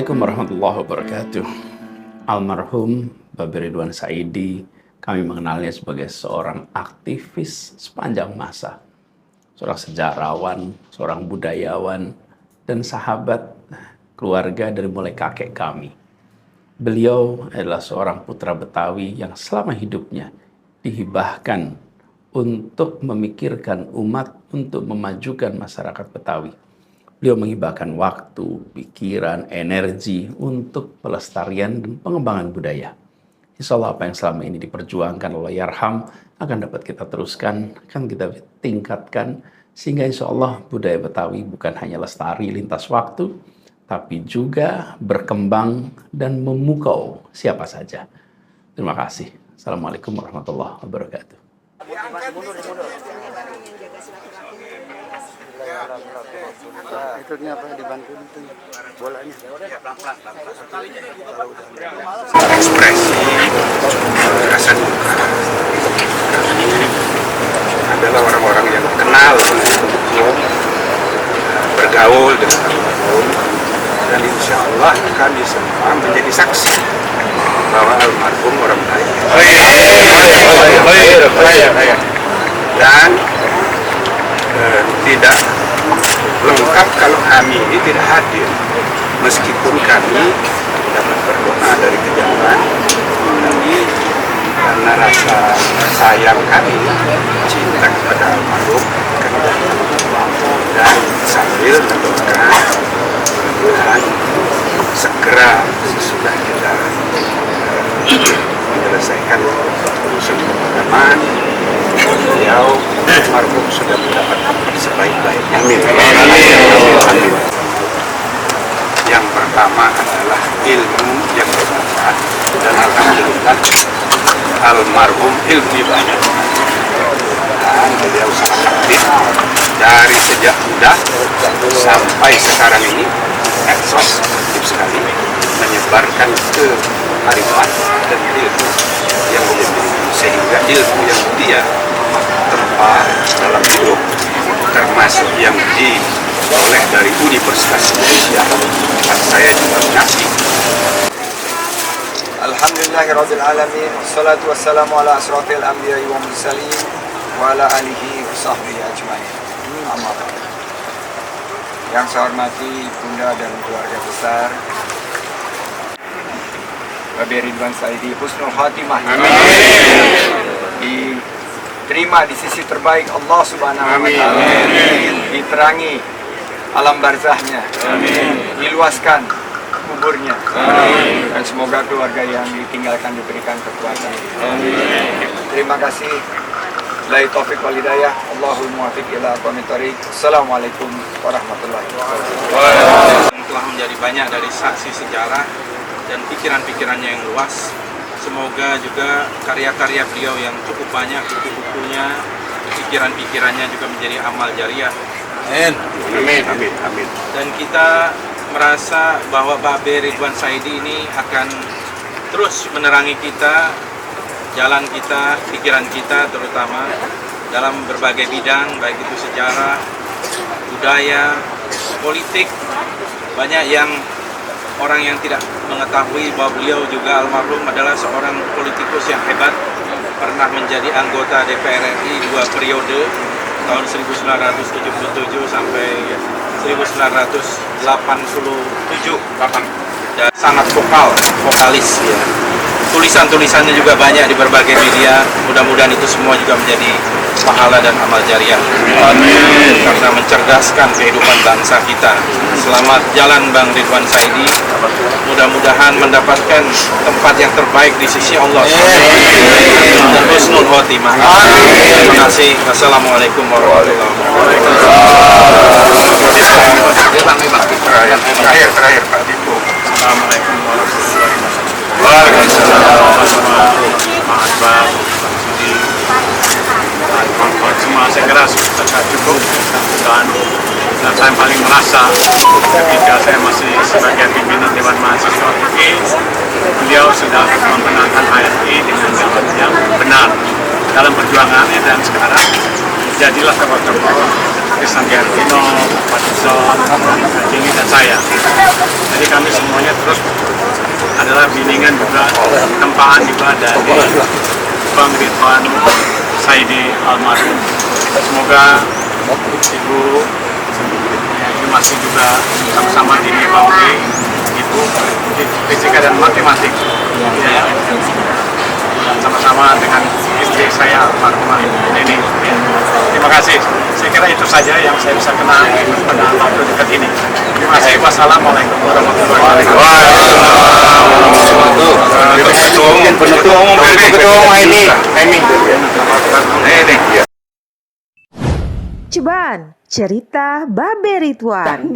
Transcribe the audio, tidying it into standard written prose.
Assalamualaikum warahmatullahi wabarakatuh. Almarhum Babe Ridwan Saidi, kami mengenalnya sebagai seorang aktivis sepanjang masa, seorang sejarawan, seorang budayawan, dan sahabat keluarga dari mulai kakek kami. Beliau adalah seorang putra Betawi yang selama hidupnya dihibahkan untuk memikirkan umat, untuk memajukan masyarakat Betawi. Beliau menghibahkan waktu, pikiran, energi untuk pelestarian dan pengembangan budaya. Insya Allah apa yang selama ini diperjuangkan oleh Yarham akan dapat kita teruskan, akan kita tingkatkan, sehingga insya Allah budaya Betawi bukan hanya lestari lintas waktu, tapi juga berkembang dan memukau siapa saja. Terima kasih. Assalamualaikum warahmatullahi wabarakatuh. Ikutnya apa dibantu itu bolanya ekspresi rasa duka adalah orang-orang yang kenal bergaul dengan almarhum, dan insya Allah kami semua menjadi saksi bahwa almarhum orang baik dan tidak lengkap kalau kami ini tidak hadir, meskipun kami dapat berdoa dari kejauhan, tapi karena rasa sayang kami, cinta kepada almarhum, kami datang dan sambil mendoakan dan segera sesudah kita menyelesaikan urusan pemakaman, beliau almarhum sudah mendapat sebaik-baiknya. Amin. Amin. Yang pertama adalah ilmu yang bermanfaat, dan alhamdulillah almarhum ilmu banyak, dan beliau sangat aktif dari sejak muda sampai sekarang ini. Eksos aktif sekali menyebarkan kearifan dan ilmu yang dia miliki, sehingga ilmu yang dia tempat dalam hidup termasuk yang dioleh dari Universitas Indonesia, dan saya juga mengasih. Alhamdulillahirabbil alamin, wassalatu wassalamu ala asrofil anbiya'i wa mursalin wa ala alihi wa sahbihi ajmain. Amma ba'd. Yang saya hormati Bunda dan keluarga besar Babe Ridwan Saidi, husnul khatimah. Amin. Diterima di sisi terbaik Allah Subhanahu wa Ta'ala. Diterangi alam barzahnya. Amin. Diluaskan kuburnya. Amin. Dan semoga keluarga yang ditinggalkan diberikan kekuatan. Amin. Terima kasih. Lai taufiq wal hidayah. Allahul muwaffiq ila aqwamit thoriq. Assalamualaikum warahmatullahi wabarakatuh. Telah menjadi banyak dari saksi sejarah dan pikiran-pikirannya yang luas. Semoga juga karya-karya beliau yang cukup banyak, buku-bukunya, pikiran-pikirannya juga menjadi amal jariah. Amin. Amin. Amin. Amin. Dan kita merasa bahwa Babe Ridwan Saidi ini akan terus menerangi kita, jalan kita, pikiran kita, terutama dalam berbagai bidang, baik itu sejarah, budaya, politik. Banyak yang orang yang tidak mengetahui bahwa beliau juga almarhum adalah seorang politikus yang hebat, pernah menjadi anggota DPR RI 2 periode, tahun 1977 sampai 1987, dan sangat vokalis ya. Tulisan-tulisannya juga banyak di berbagai media. Mudah-mudahan itu semua juga menjadi pahala dan amal jariah. Amin. Karena mencerdaskan kehidupan bangsa kita. Selamat jalan Bang Ridwan Saidi. Mudah-mudahan mendapatkan tempat yang terbaik di sisi Allah. Dan husnul khotimah. Terima kasih. Wassalamualaikum warahmatullahi Yang terakhir Pak Diko. Assalamualaikum warahmatullahi wabarakatuh. Semua saya kira sudah cukup, dan saya paling merasa ketika saya masih sebagai pimpinan Dewan Mahasiswa UI, beliau sudah memenangkan HRI dengan jalan yang benar dalam perjuangannya, dan sekarang jadilah tokoh-tokoh Christian Giardino, Pak Dison, Jimmy dan saya. Jadi kami semuanya terus adalah bimbingan juga, tempaan juga dari Bang Ridwan Saidi almarhum. Semoga Ibu ini masih juga sama-sama di Bangki, Ibu di fisika dan matematik. Ya, sama-sama dengan istri saya almarhumah Ibu Neni. Ya. Terima kasih. Saya kira itu saja yang saya bisa kenal pada waktu dekat ini. Terima kasih. Wassalamualaikum warahmatullahi wabarakatuh. Ceban, cerita Babe Ridwan.